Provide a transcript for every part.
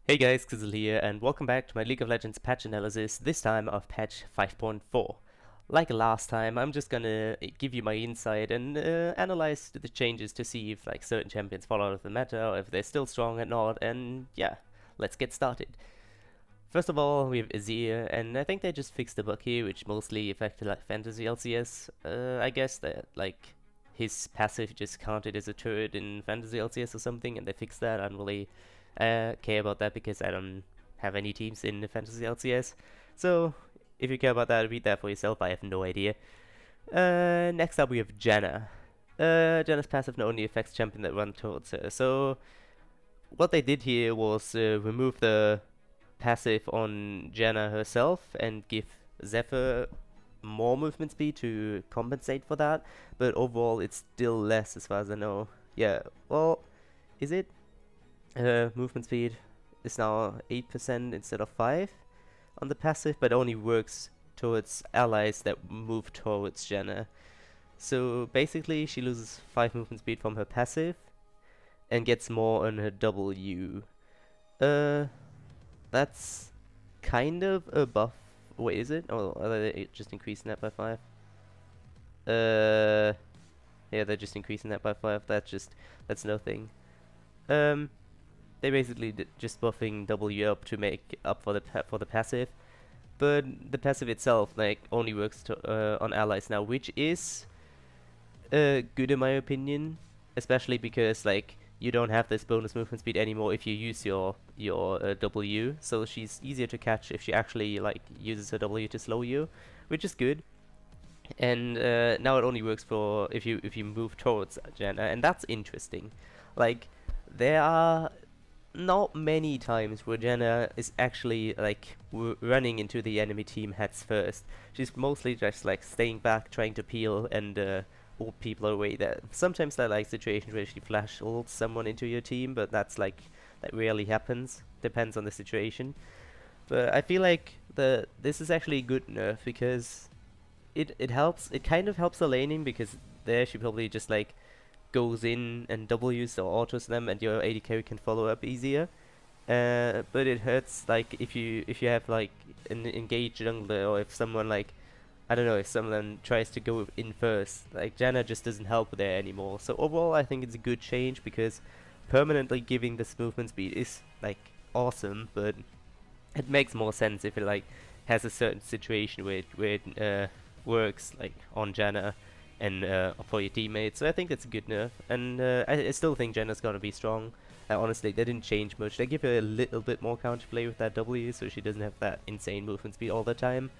Hey guys, Kizzle here, and welcome back to my League of Legends patch analysis, this time of patch 5.4. Like last time, I'm just gonna give you my insight and analyze the changes to see if like certain champions fall out of the meta, or if they're still strong or not, and yeah, let's get started. First of all, we have Azir, and I think they just fixed the bug here, which mostly affected like fantasy LCS. I guess that like his passive just counted as a turret in fantasy LCS or something, and they fixed that. I don't really care about that because I don't have any teams in the fantasy LCS. So if you care about that, read that for yourself. I have no idea. Next up we have Janna. Janna's passive not only affects champion that run towards her. So what they did here was remove the passive on Janna herself and give Zephyr more movement speed to compensate for that, but overall it's still less as far as I know. Yeah, well, is it? Movement speed is now 8% instead of 5 on the passive, but only works towards allies that move towards Janna. So basically she loses 5 movement speed from her passive and gets more on her W. That's kind of a buff. Wait, is it? Oh, are they just increasing that by 5? Yeah, they're just increasing that by 5. That's nothing. They basically just buffing W up to make up for the passive, but the passive itself like only works to, on allies now, which is good in my opinion, especially because like you don't have this bonus movement speed anymore if you use your W, so she's easier to catch if she actually like uses her W to slow you, which is good. And now it only works for if you move towards Janna, and that's interesting. Like there are not many times where Janna is actually like running into the enemy team heads first. She's mostly just like staying back, trying to peel and ult people away. That sometimes there are like situations where she flash ults someone into your team, but that rarely happens. Depends on the situation. But I feel like this is actually a good nerf because it helps. It kind of helps the laning because there she probably just like goes in and W's or autos them, and your AD carry can follow up easier. But it hurts like if you have like an engaged jungler, or if someone like I don't know, if someone tries to go in first, like Janna just doesn't help there anymore. So overall I think it's a good change because permanently giving this movement speed is like awesome, but it makes more sense if it like has a certain situation where it works like on Janna and for your teammates. So I think that's a good nerf, and I still think Janna's gonna be strong. Honestly, they didn't change much. They give her a little bit more counterplay with that W, so she doesn't have that insane movement speed all the time.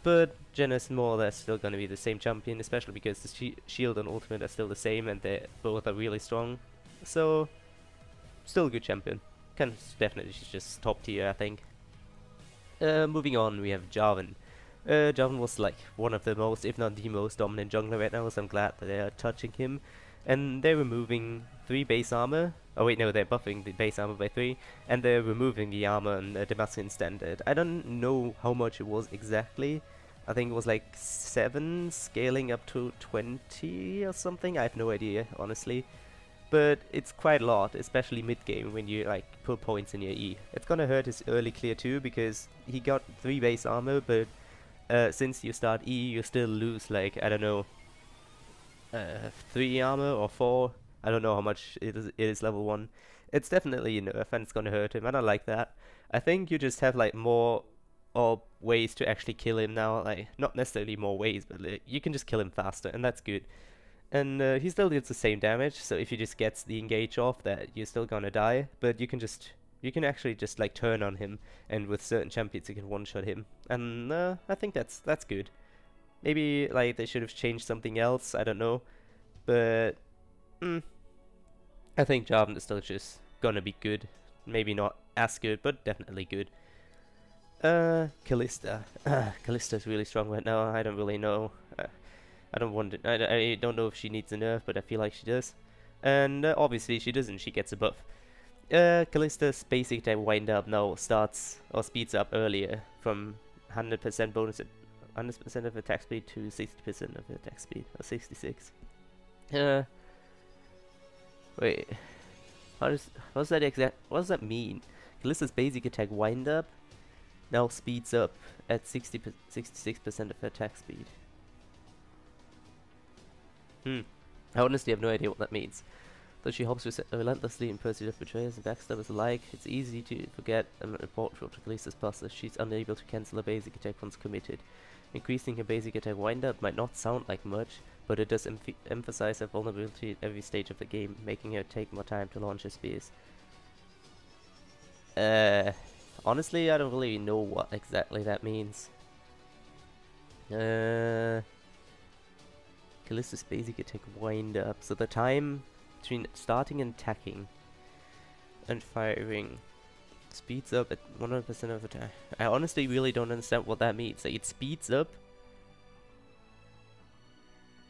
But Janna's more or less still gonna be the same champion, especially because the shield and ultimate are still the same, and they both are really strong. So still a good champion. Definitely she's just top tier, I think. Moving on, we have Jarvan. Jarvan was like one of the most, if not the most dominant jungler right now, so I'm glad that they are touching him. And they're removing 3 base armor. Oh wait, no, they're buffing the base armor by 3, and they're removing the armor on Damascene Standard. I don't know how much it was exactly. I think it was like 7 scaling up to 20 or something. I have no idea, honestly. But it's quite a lot, especially mid-game when you like put points in your E. It's gonna hurt his early clear too, because he got 3 base armor, but since you start E, you still lose like, I don't know, 3 armor or 4. I don't know how much it is level 1. It's definitely a nerf and it's gonna hurt him. I don't like that. I think you just have like more ways to actually kill him now. Like not necessarily more ways, but like, you can just kill him faster, and that's good. And he still deals the same damage. So if he just gets the engage off, that you're still gonna die. But you can actually just like turn on him, and with certain champions you can one-shot him. And I think that's good. Maybe like they should have changed something else. I don't know, but I think Jarvan is still just gonna be good. Maybe not as good, but definitely good. Kalista. Kalista's really strong right now. I don't really know. I don't know if she needs a nerf, but I feel like she does. And obviously she doesn't. She gets a buff. Kalista's basic attack wind up now starts or speeds up earlier from 100% bonus, 100% of attack speed to 60% of attack speed, or 66. Wait, what's that exact? What does that mean? Callista's basic attack wind up now speeds up at 66% of her attack speed. I honestly have no idea what that means. Though she helps relentlessly in pursuit of betrayers and backstabbers alike, it's easy to forget an important role to Callista's plus as she's unable to cancel a basic attack once committed. Increasing her basic attack windup might not sound like much, but it does emphasize her vulnerability at every stage of the game, making her take more time to launch her spears. Honestly, I don't really know what exactly that means. Callista's basic attack wind up. So the time between starting and attacking and firing speeds up at 100% of the time. I honestly really don't understand what that means. Like, it speeds up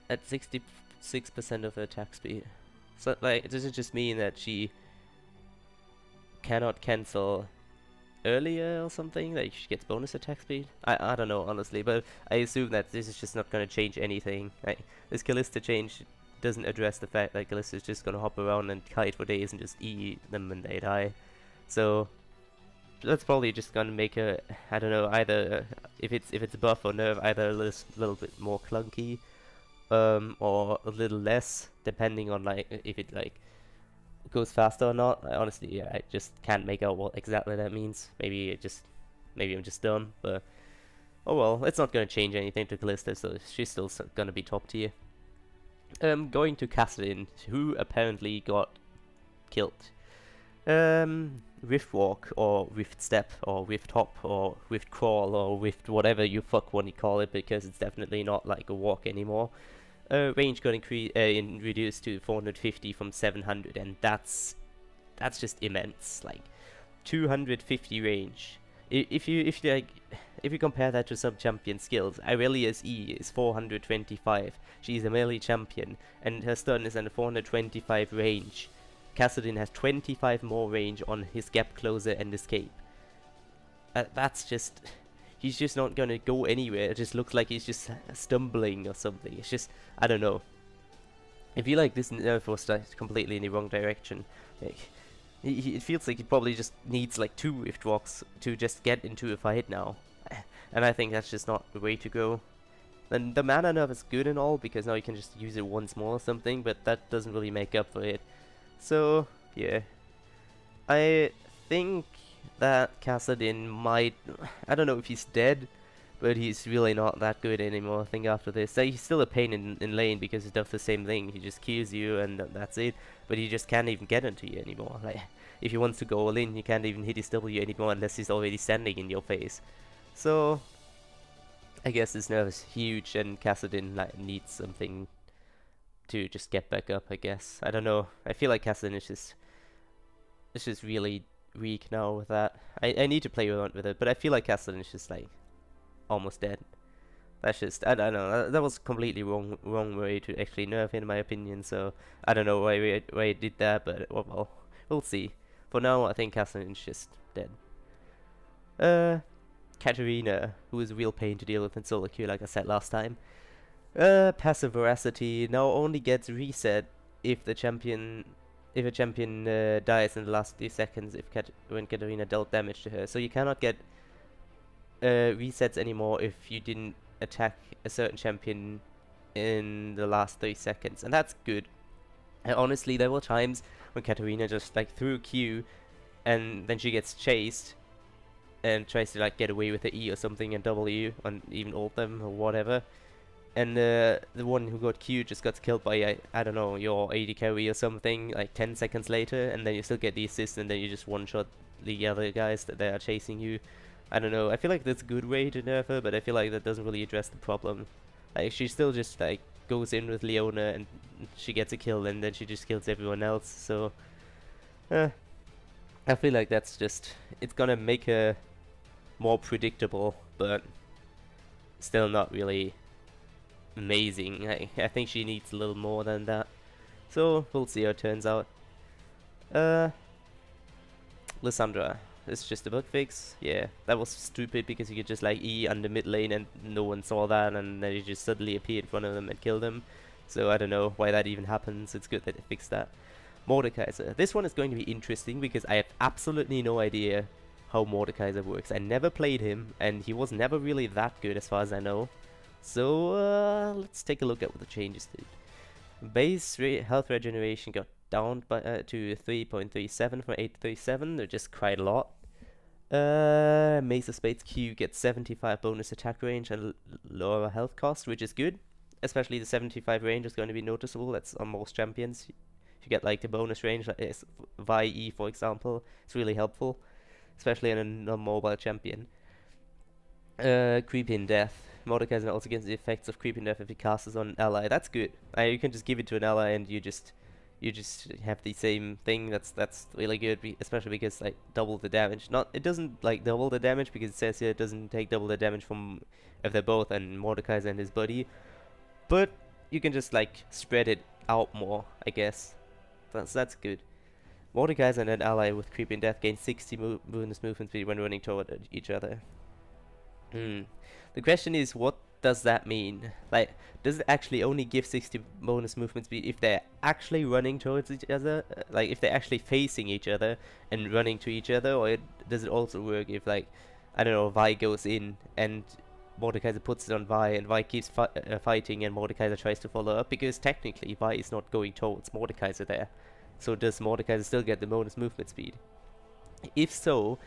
at 66% of her attack speed. So, like, does it just mean that she cannot cancel earlier or something? Like, she gets bonus attack speed? I don't know, honestly, but I assume that this is just not going to change anything. Like, this Callista change doesn't address the fact that Callista's just going to hop around and kite for days and just eat them when they die. So that's probably just gonna make her, I don't know, either if it's a buff or nerf, either a little bit more clunky, or a little less, depending on like if it like goes faster or not. Honestly, yeah, I just can't make out what exactly that means. Maybe I'm just dumb, but oh well, it's not gonna change anything to Callista, so she's still gonna be top tier. Going to Kassadin, who apparently got killed. Rift Walk, or Rift Step, or Rift Hop, or Rift Crawl, or Rift whatever you fuck want to call it, because it's definitely not like a walk anymore. Range got reduced to 450 from 700, and that's just immense. Like 250 range. If you compare that to some champion skills, Aurelia's E is 425. She's a melee champion, and her stun is at 425 range. Kassadin has 25 more range on his gap closer and escape. That's just... He's just not gonna go anywhere. It just looks like he's just stumbling or something. It's just... I don't know. I feel like this nerf was completely in the wrong direction. Like, it feels like he probably just needs like 2 Rift Walks to just get into a fight now. And I think that's just not the way to go. And the mana nerf is good and all, because now you can just use it once more or something, but that doesn't really make up for it. So, yeah. I think that Kassadin might... I don't know if he's dead, but he's really not that good anymore, I think, after this. He's still a pain in lane, because he does the same thing. He just kills you, and that's it. But he just can't even get into you anymore. Like, if he wants to go all in, he can't even hit his W anymore, unless he's already standing in your face. So, I guess this nerf is huge, and Kassadin like, needs something to just get back up, I guess. I don't know. I feel like Kassadin is just really weak now with that. I need to play around with it, but I feel like Kassadin is just like almost dead. That's just, I don't know. That was completely wrong way to actually nerf, in my opinion. So I don't know why I did that, but well, we'll see. For now, I think Kassadin is just dead. Katarina, who is a real pain to deal with in solo queue, like I said last time. Passive Veracity now only gets reset if a champion dies in the last 3 seconds when Katarina dealt damage to her. So you cannot get resets anymore if you didn't attack a certain champion in the last 3 seconds, and that's good. And honestly, there were times when Katarina just like threw a Q, and then she gets chased and tries to like get away with the E or something and W and even ult them or whatever. And the one who got Q just got killed by, I don't know, your AD carry or something, like 10 seconds later, and then you still get the assist, and then you just one-shot the other guys that they are chasing you. I don't know, I feel like that's a good way to nerf her, but I feel like that doesn't really address the problem. Like, she still just, like, goes in with Leona, and she gets a kill, and then she just kills everyone else, so... I feel like that's just... It's gonna make her more predictable, but still not really amazing. I think she needs a little more than that. So, we'll see how it turns out. Lissandra. It's just a bug fix. Yeah, that was stupid because you could just like E under mid lane and no one saw that, and then you just suddenly appear in front of them and kill them. So I don't know why that even happens. It's good that they fixed that. Mordekaiser. This one is going to be interesting because I have absolutely no idea how Mordekaiser works. I never played him, and he was never really that good as far as I know. So let's take a look at what the changes did. Base health regeneration got down by, to 3.37 from 8.37, they're just quite a lot. Mace of Spades Q gets 75 bonus attack range and lower health cost, which is good. Especially the 75 range is going to be noticeable, that's on most champions. If you get like the bonus range, like Vi, for example, it's really helpful. Especially in a non-mobile champion. Creeping Death. Mordekaiser also gets the effects of Creeping Death if he casts it on an ally. That's good. You can just give it to an ally and you just have the same thing. That's really good, especially because like double the damage. It doesn't like double the damage because it says here it doesn't take double the damage from if they're both and Mordekaiser and his buddy. But you can just like spread it out more, I guess. That's good. Mordekaiser and an ally with Creeping Death gain 60 bonus movement speed when running toward each other. The question is, what does that mean? Like, does it actually only give 60 bonus movement speed if they're actually running towards each other? Like, if they're actually facing each other and running to each other? Or does it also work if, like, I don't know, Vi goes in and Mordekaiser puts it on Vi and Vi keeps fighting and Mordekaiser tries to follow up? Because technically Vi is not going towards Mordekaiser there. So does Mordekaiser still get the bonus movement speed? If so,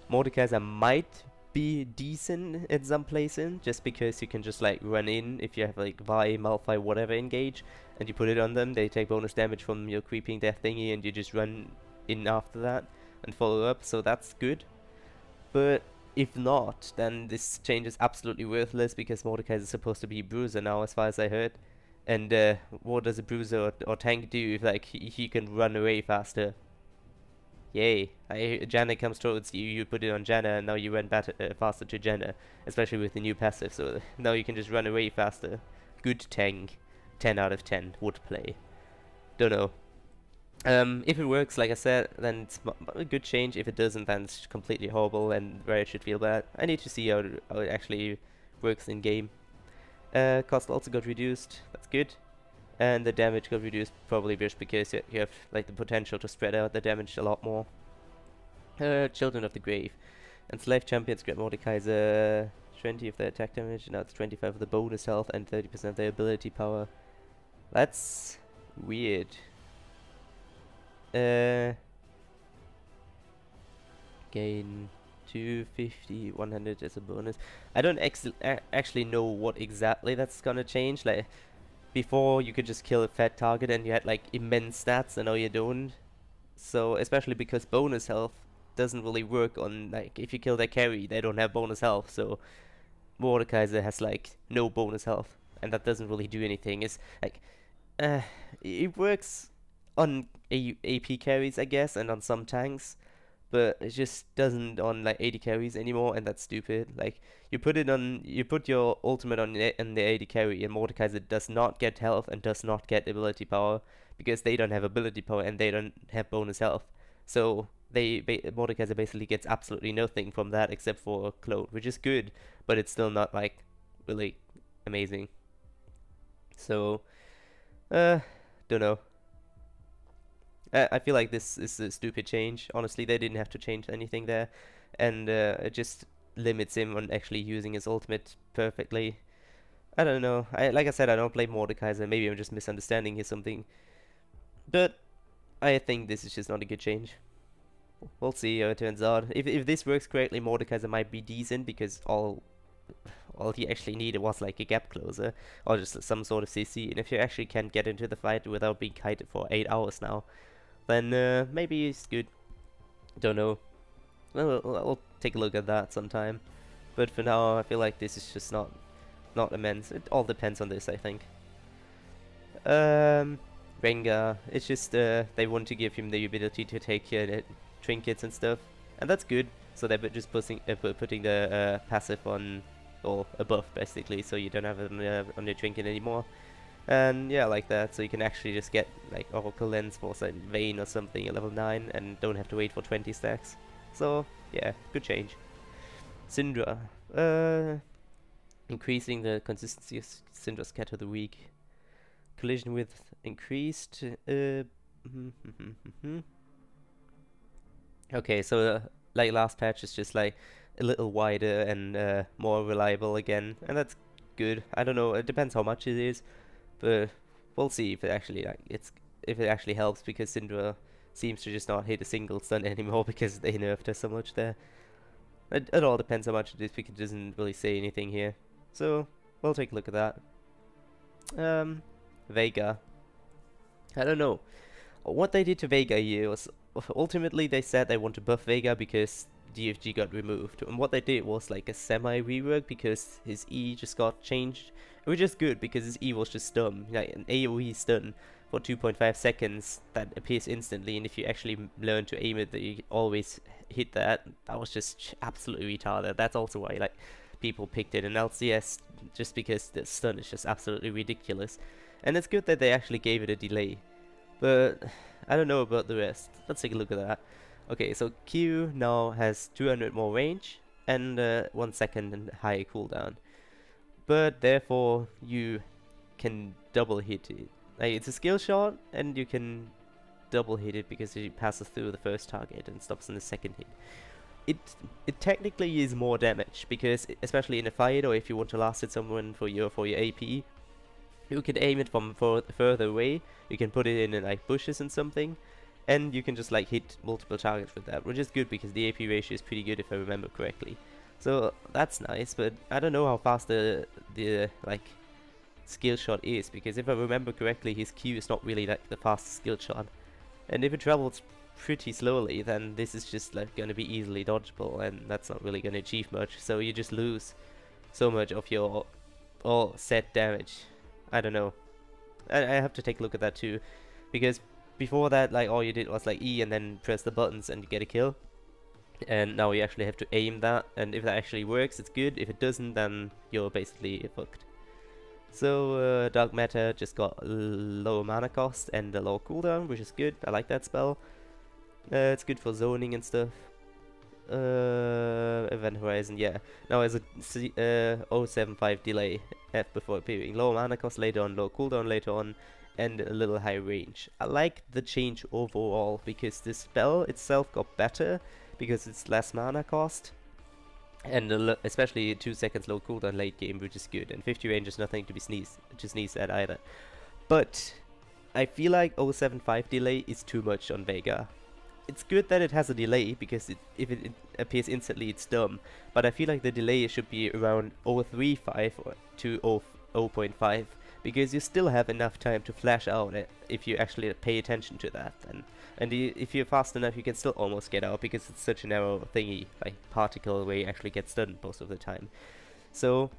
Mordekaiser might be decent in some places, just because you can just like run in if you have like Vi, Malphite, whatever engage, and you put it on them, they take bonus damage from your Creeping Death thingy and you just run in after that and follow up, so that's good. But if not, then this change is absolutely worthless because Mordekaiser is supposed to be Bruiser now as far as I heard. And what does a Bruiser or tank do if like he can run away faster? Yay. Janna comes towards you, you put it on Janna, and now you run faster to Janna, especially with the new passive, so now you can just run away faster. Good tank. 10 out of 10 would play. Don't know. If it works, like I said, then it's a good change. If it doesn't, then it's completely horrible and Riot should feel bad. I need to see how it actually works in game. Cost also got reduced, that's good. And the damage got reduced probably just because you have like the potential to spread out the damage a lot more. Children of the Grave. Enslaved champions get Mordekaiser 20 of their attack damage, now it's 25 of the bonus health and 30% of their ability power. That's weird. Gain 250, 100 as a bonus. I don't actually know what exactly that's gonna change. Like, before you could just kill a fat target and you had like immense stats, and now you don't. So, especially because bonus health doesn't really work on, like, if you kill their carry, they don't have bonus health, so Mordekaiser has like no bonus health, and that doesn't really do anything. It's like, it works on AP carries, I guess, and on some tanks, but it just doesn't on like 80 carries anymore, and that's stupid. Like, you put your ultimate on the AD carry, and Mordekaiser does not get health and does not get ability power because they don't have ability power and they don't have bonus health. So Mordekaiser basically gets absolutely nothing from that except for clone, which is good, but it's still not like really amazing. So, don't know. I feel like this is a stupid change. Honestly, they didn't have to change anything there, and it just limits him on actually using his ultimate perfectly. I don't know. Like I said, I don't play Mordekaiser. Maybe I'm just misunderstanding here something, but I think this is just not a good change. We'll see how it turns out. If this works correctly, Mordekaiser might be decent because all he actually needed was like a gap closer or just some sort of CC. And if you actually can get into the fight without being kited for 8 hours now, then maybe it's good. Don't know. We'll take a look at that sometime. But for now, I feel like this is just not immense. It all depends on this, I think. Rengar. It's just they want to give him the ability to take trinkets and stuff, and that's good. So they're just putting the passive on or above basically, so you don't have it on your trinket anymore. And yeah, like that, so you can actually just get like Oracle Lens for some Vayne or something at level 9 and don't have to wait for 20 stacks. So yeah, good change. Syndra. Increasing the consistency of Syndra's Scatter the weak. Collision width increased. Okay, so like last patch is just like a little wider and more reliable again, and that's good. I don't know, it depends how much it is, but we'll see if it actually if it actually helps, because Syndra seems to just not hit a single stun anymore because they nerfed her so much there. It all depends how much it is, because it doesn't really say anything here. So we'll take a look at that. Vega. I don't know. What they did to Vega here was, ultimately they said they want to buff Vega because DFG got removed, and what they did was like a semi-rework because his E just got changed, which is good because his E was just stun, like an AoE stun for 2.5 seconds that appears instantly, and if you actually learn to aim it, that you always hit that. That was just absolutely retarded. That's also why like people picked it in LCS, just because the stun is just absolutely ridiculous, and it's good that they actually gave it a delay. But I don't know about the rest. Let's take a look at that. Okay, so Q now has 200 more range and 1 second and higher cooldown. But therefore you can double hit it. Like, it's a skill shot and you can double hit it because it passes through the first target and stops in the second hit. It technically is more damage because, especially in a fight, or if you want to last hit someone for your AP, you can aim it from further away. You can put it in like bushes and something, and you can just like hit multiple targets with that, which is good because the AP ratio is pretty good if I remember correctly. So that's nice, but I don't know how fast the like skill shot is, because if I remember correctly, his Q is not really like the fastest skill shot, and if it travels pretty slowly, then this is just like gonna be easily dodgeable, and that's not really gonna achieve much. So you just lose so much of your all set damage. I don't know. I have to take a look at that too, because before that, like, all you did was like E and then press the buttons and you get a kill, and now you actually have to aim that, and if that actually works, it's good. If it doesn't, then you're basically fucked. So Dark Matter just got lower mana cost and a low cooldown, which is good. I like that spell. It's good for zoning and stuff. Event Horizon, yeah. Now has a 0.75 delay before appearing. Low mana cost later on, low cooldown later on, and a little high range. I like the change overall because the spell itself got better because it's less mana cost, and especially 2 seconds low cooldown late game, which is good. And 50 range is nothing to be sneezed at either. But I feel like 0.75 delay is too much on Vega. It's good that it has a delay, because if it appears instantly, it's dumb. But I feel like the delay should be around 0.35 to 0.5, because you still have enough time to flash out it if you actually pay attention to that. And if you're fast enough, you can still almost get out, because it's such a narrow thingy, like particle, where you actually get stunned most of the time. So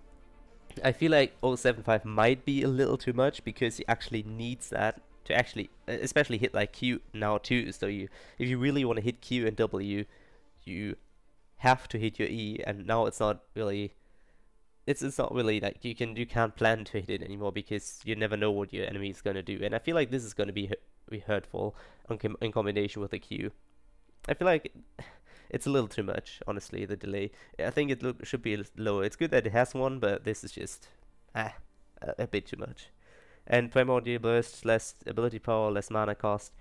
I feel like 0.75 might be a little too much, because he actually needs that to actually, especially hit like Q now too. So if you really want to hit Q and W, you have to hit your E, and now it's not really, it's not really like you can't plan to hit it anymore, because you never know what your enemy is gonna do. And I feel like this is gonna be hurtful in combination with the Q. I feel like it's a little too much, honestly, the delay. I think it should be lower. It's good that it has one, but this is just a bit too much. And Primordial Burst, less ability power, less mana cost,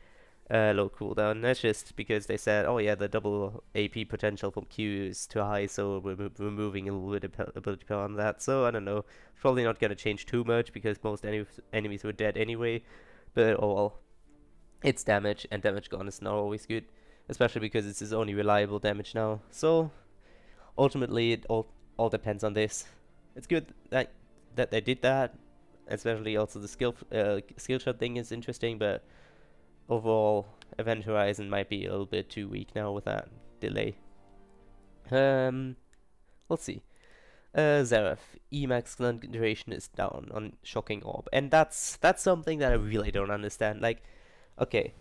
low cooldown. That's just because they said, oh yeah, the double AP potential from Q is too high, so we're removing a little bit of ability power on that. So I don't know, probably not gonna change too much, because most enemies were dead anyway. But oh well, it's damage, and damage gone is not always good, especially because it's his only reliable damage now. So ultimately, it all depends on this. It's good that they did that. Especially also the skill shot thing is interesting, but overall, Event Horizon might be a little bit too weak now with that delay. Let's see. Xerath, Emax duration is down on Shocking Orb, and that's something that I really don't understand. Like, okay,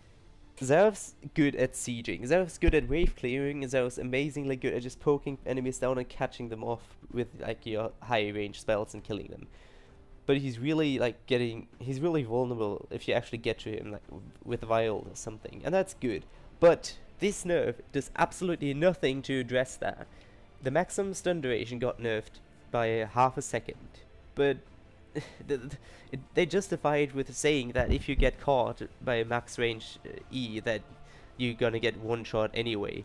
Xerath's good at sieging, Xerath's good at wave clearing, Xerath's amazingly good at just poking enemies down and catching them off with like your high range spells and killing them. But he's really like he's really vulnerable if you actually get to him like with Viol or something, and that's good. But this nerf does absolutely nothing to address that. The maximum stun duration got nerfed by half a second, but they justify it with saying that if you get caught by a max range E, that you're gonna get one shot anyway.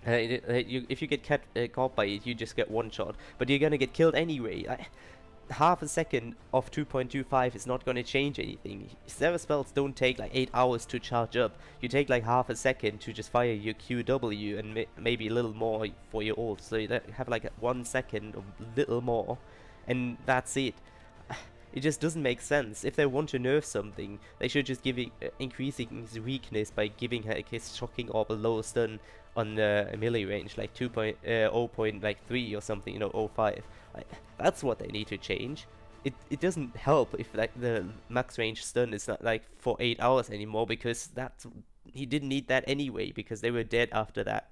If you get caught by it, you just get one shot, but you're gonna get killed anyway. Half a second of 2.25 is not gonna change anything. Sever spells don't take like 8 hours to charge up. You take like half a second to just fire your QW and maybe a little more for your ult. So you have like 1 second or little more, and that's it. It just doesn't make sense. If they want to nerf something, they should just give it, increasing his weakness by giving her his shocking or below stun on melee range, like 0.3 or something, you know, 0.5. That's what they need to change. It doesn't help if like the max range stun is not like for 8 hours anymore, because he didn't need that anyway, because they were dead after that.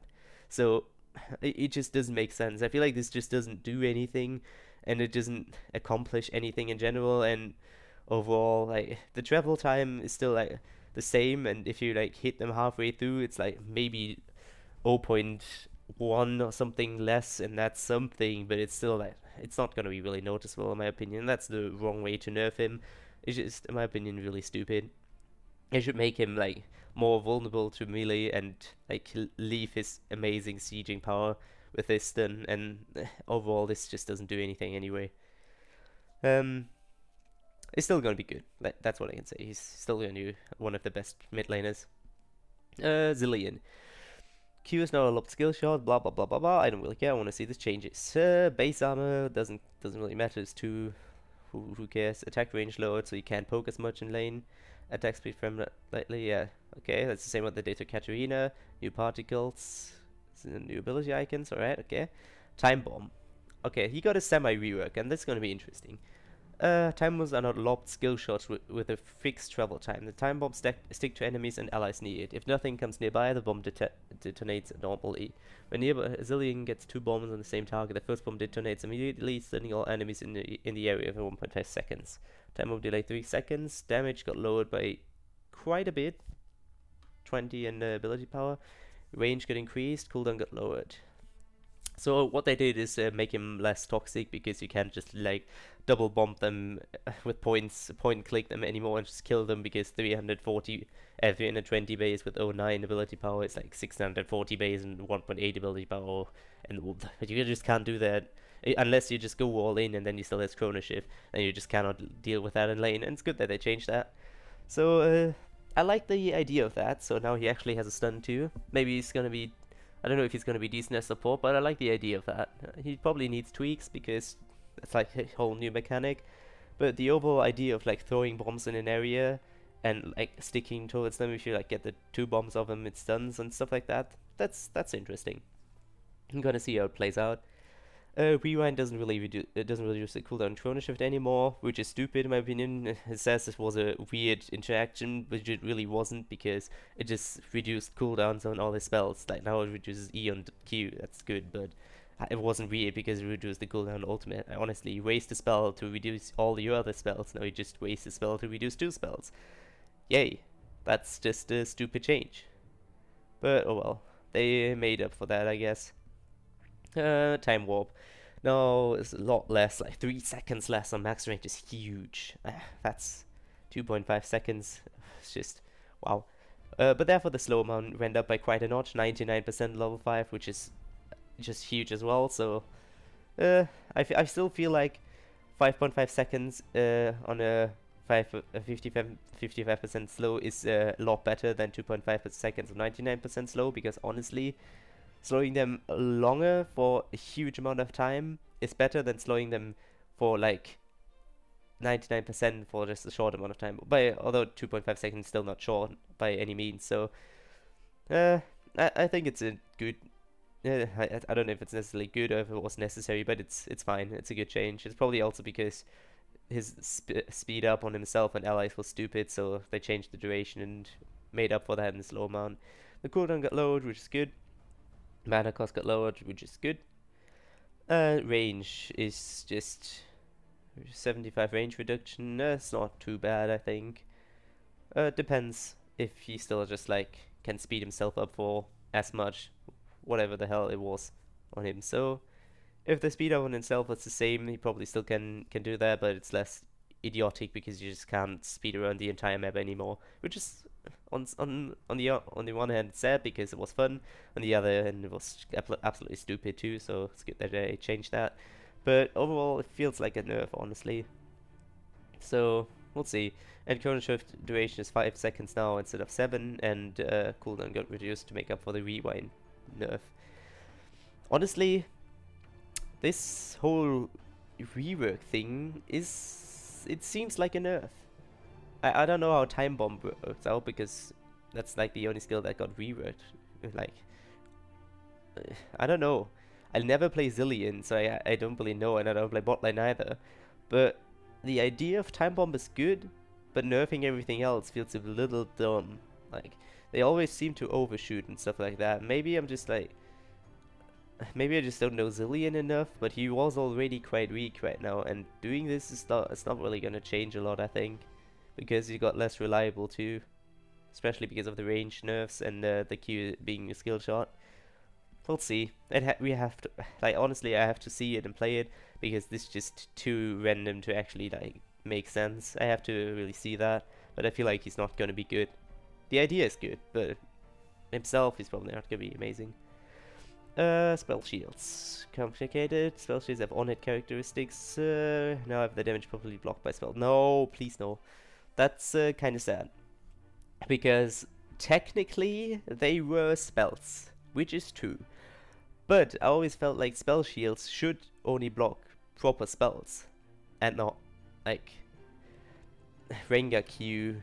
So it just doesn't make sense. I feel like this just doesn't do anything, and it doesn't accomplish anything in general, and overall, like, the travel time is still like the same, and if you like hit them halfway through, it's like maybe 0.1 or something less, and that's something, but it's still like, it's not gonna be really noticeable in my opinion. That's the wrong way to nerf him. It's just, in my opinion, really stupid. They should make him like more vulnerable to melee and like leave his amazing sieging power with this stun, and overall this just doesn't do anything anyway. It's still gonna be good. That's what I can say. He's still gonna be one of the best mid laners. Zilean. Q is now a locked skill shot, blah blah blah blah blah. I don't really care, I wanna see this changes. Base armor doesn't really matter, it's too who cares? Attack range lowered, so you can't poke as much in lane. Attack speed from lightly, yeah. Okay, that's the same what they did to Katarina. New particles, new ability icons, alright, okay. Time bomb. Okay, he got a semi rework, and that's gonna be interesting. Time bombs are not locked skill shots with a fixed travel time. The time bombs stick to enemies and allies near it. If nothing comes nearby, the bomb detonates normally. When nearby a Zilean gets 2 bombs on the same target, the first bomb detonates immediately, stunning all enemies in the area for 1.5 seconds. Time bomb delay 3 seconds. Damage got lowered by quite a bit. 20 in ability power. Range got increased. Cooldown got lowered. So what they did is make him less toxic, because you can't just like double bomb them with points, point click them anymore and just kill them, because 320 base with 09 ability power is like 640 base and 1.8 ability power, and you just can't do that unless you just go all in, and then you still have Chrono Shift, and you just cannot deal with that in lane. And it's good that they changed that. So I like the idea of that. So now he actually has a stun too. Maybe he's gonna be, I don't know if he's going to be decent as support, but I like the idea of that. He probably needs tweaks, because it's like a whole new mechanic. But the overall idea of like throwing bombs in an area and like sticking towards them, if you like get the 2 bombs of them, it stuns and stuff like that. That's interesting. I'm gonna see how it plays out. Rewind doesn't really reduce the cooldown Chrono Shift anymore, which is stupid in my opinion. It says this was a weird interaction, which it really wasn't, because it just reduced cooldowns on all his spells. Like now it reduces E on Q, that's good, but it wasn't weird because it reduced the cooldown ultimate. Honestly, you waste a spell to reduce all your other spells, now you just waste a spell to reduce 2 spells. Yay, that's just a stupid change. But oh well, they made up for that, I guess. Time warp. No, it's a lot less, like 3 seconds less on max range is huge. That's 2.5 seconds. It's just, wow. But therefore the slow amount went up by quite a notch, 99% level 5, which is just huge as well. So I still feel like 5.5 seconds on a 55% slow is a lot better than 2.5 seconds of 99% slow, because honestly, slowing them longer for a huge amount of time is better than slowing them for like 99% for just a short amount of time. Although 2.5 seconds is still not short by any means. So I think it's a good. I don't know if it's necessarily good or if it was necessary, but it's fine. It's a good change. It's probably also because his speed up on himself and allies was stupid, so they changed the duration and made up for that in the slow amount. The cooldown got lowered, which is good. Mana cost got lowered, which is good. Range is just 75 range reduction. It's not too bad, I think. Depends if he still just like can speed himself up for as much, whatever the hell it was on him. So If the speed on itself was the same, he probably still can do that, but it's less idiotic because you just can't speed around the entire map anymore, which is on the one hand sad because it was fun, on the other hand it was absolutely stupid too. So it's good that they changed that. But overall, it feels like a nerf, honestly. So we'll see. And current shift duration is 5 seconds now instead of 7, and cooldown got reduced to make up for the rewind nerf. Honestly, this whole rework thing it seems like a nerf. I don't know how time bomb works out because that's like the only skill that got reworked. Like, I don't know. I never play Zillion, so I don't really know, and I don't play botline either. But the idea of time bomb is good, but nerfing everything else feels a little dumb. Like, they always seem to overshoot and stuff like that. Maybe I'm just like, maybe I just don't know Zillion enough, but he was already quite weak right now, and doing this is it's not really gonna change a lot, I think, because he got less reliable too, especially because of the range nerfs and the Q being a skill shot. We'll see. We have to, like, honestly, I have to see it and play it because this is just too random to actually like make sense. I have to really see that, but I feel like he's not gonna be good. The idea is good, but himself he's probably not gonna be amazing. Spell shields. Complicated. Spell shields have on-hit characteristics. Now have the damage properly blocked by spell. No, please no. That's kind of sad. Because technically they were spells, which is true. But I always felt like spell shields should only block proper spells. And not like Rengar Q,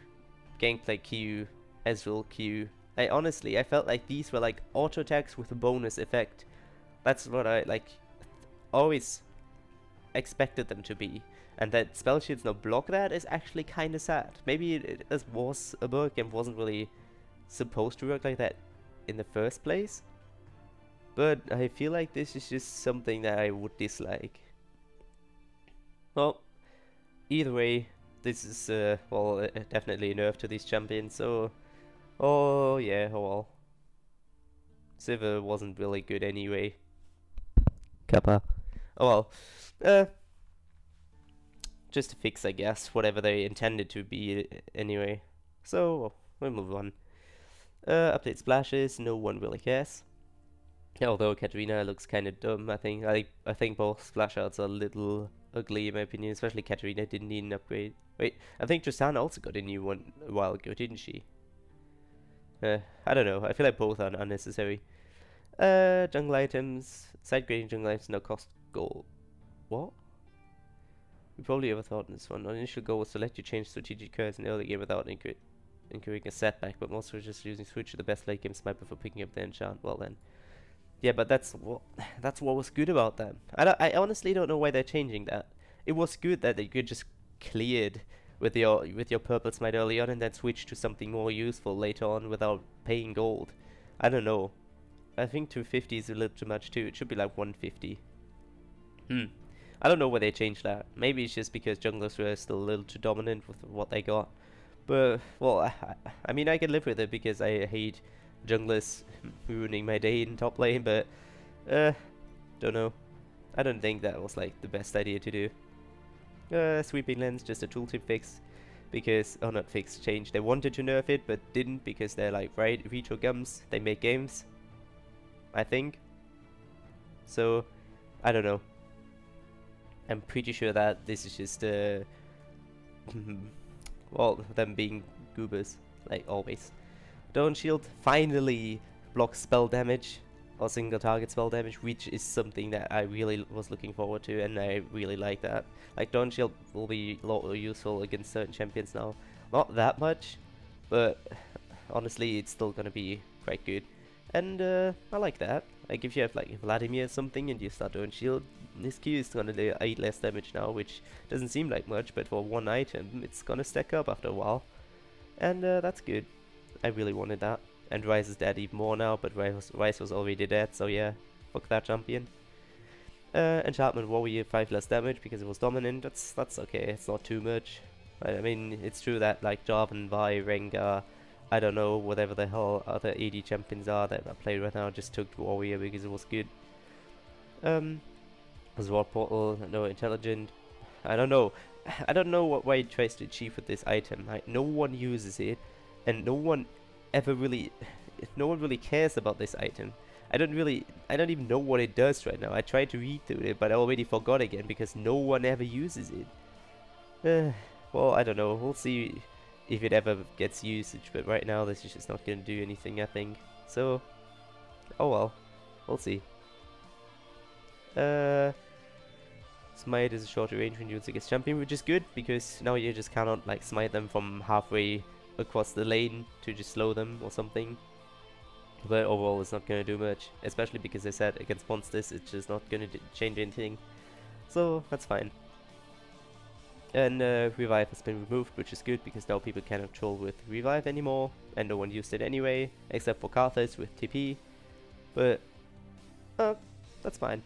Gangplank Q, Ezreal Q. Like, honestly, I felt like these were like auto attacks with a bonus effect. That's what I like always expected them to be. And that spell shields now block that is actually kind of sad. Maybe it was a bug and wasn't really supposed to work like that in the first place. But I feel like this is just something that I would dislike. Well, either way, this is well, definitely a nerf to these champions. So, oh yeah, oh well. Sivir wasn't really good anyway. Kappa. Oh well. Just a fix, I guess, whatever they intended to be anyway. So, we'll move on. Update splashes, no one really cares. Although Katarina looks kind of dumb, I think. I think both splash outs are a little ugly in my opinion, especially Katarina didn't need an upgrade. Wait, I think Tristana also got a new one a while ago, didn't she? I don't know, I feel like both are unnecessary. Jungle items, side grading jungle items now cost gold. What? We probably overthought this one. Our initial goal was to let you change strategic cards in the early game without incurring a setback, but most were just using Switch the best late game sniper for picking up the enchant. Well then. Yeah, but that's what was good about them. I honestly don't know why they're changing that. It was good that they could just cleared with your purple smite early on and then switch to something more useful later on without paying gold. I don't know. I think 250 is a little too much too. It should be like 150. I don't know why they changed that. Maybe it's just because junglers were still a little too dominant with what they got. But, well, I mean, I can live with it because I hate junglers ruining my day in top lane, but, don't know. I don't think that was, like, the best idea to do. Sweeping lens, just a tooltip fix. Because, oh, not fix, change. They wanted to nerf it, but didn't because they're, like, retro gums. They make games. I think. So, I don't know. I'm pretty sure that this is just, well, them being goobers, like always. Dawn Shield finally blocks spell damage, or single target spell damage, which is something that I really was looking forward to, and I really like that. Like, Dawn Shield will be a lot more useful against certain champions now. Not that much, but honestly, it's still gonna be quite good. And I like that. Like, if you have like Vladimir or something and you start Dawn Shield, this Q is gonna do 8 less damage now, which doesn't seem like much, but for one item, it's gonna stack up after a while. And that's good. I really wanted that. And Ryze is dead even more now, but Ryze was already dead, so yeah, fuck that champion. Enchantment Warrior 5 less damage because it was dominant. That's okay. It's not too much. I mean, it's true that like Jarvan, Vi, Rengar, I don't know, whatever the hell other AD champions are that I play right now, just took Warrior because it was good. Sword portal, no intelligent. I don't know. I don't know why it tries to achieve with this item. Like, no one uses it, and no one ever really, no one really cares about this item. I don't even know what it does right now. I tried to read through it, but I already forgot again because no one ever uses it. Well, I don't know. We'll see if it ever gets usage, but right now this is just not gonna do anything, I think. So, oh well, we'll see. Smite is a shorter range when used against champion, which is good because now you just cannot like smite them from halfway across the lane to just slow them or something. But overall, it's not gonna do much, especially because I said against monsters, it's just not gonna change anything. So that's fine. And revive has been removed, which is good because now people cannot troll with revive anymore, and no one used it anyway, except for Karthus with TP. But that's fine.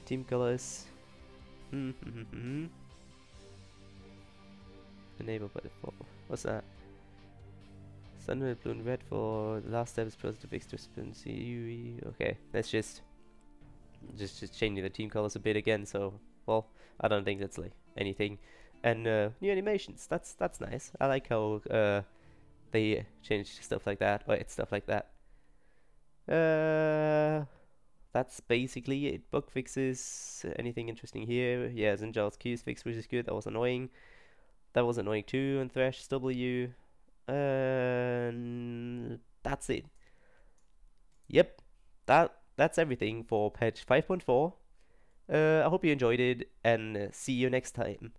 Team colors. Enabled by default. What's that? Sunred, blue and red for the last step is positive experience. Okay, let's just changing the team colors a bit again. So, well, I don't think that's like anything. And new animations. That's nice. I like how they changed stuff like that, or it's stuff like that. That's basically it. Bug fixes. Anything interesting here? Yeah, Zinjal's Q's fix, which is good. That was annoying. That was annoying too. And Thrash's W. That's it. Yep, that's everything for patch 5.4. I hope you enjoyed it, and see you next time.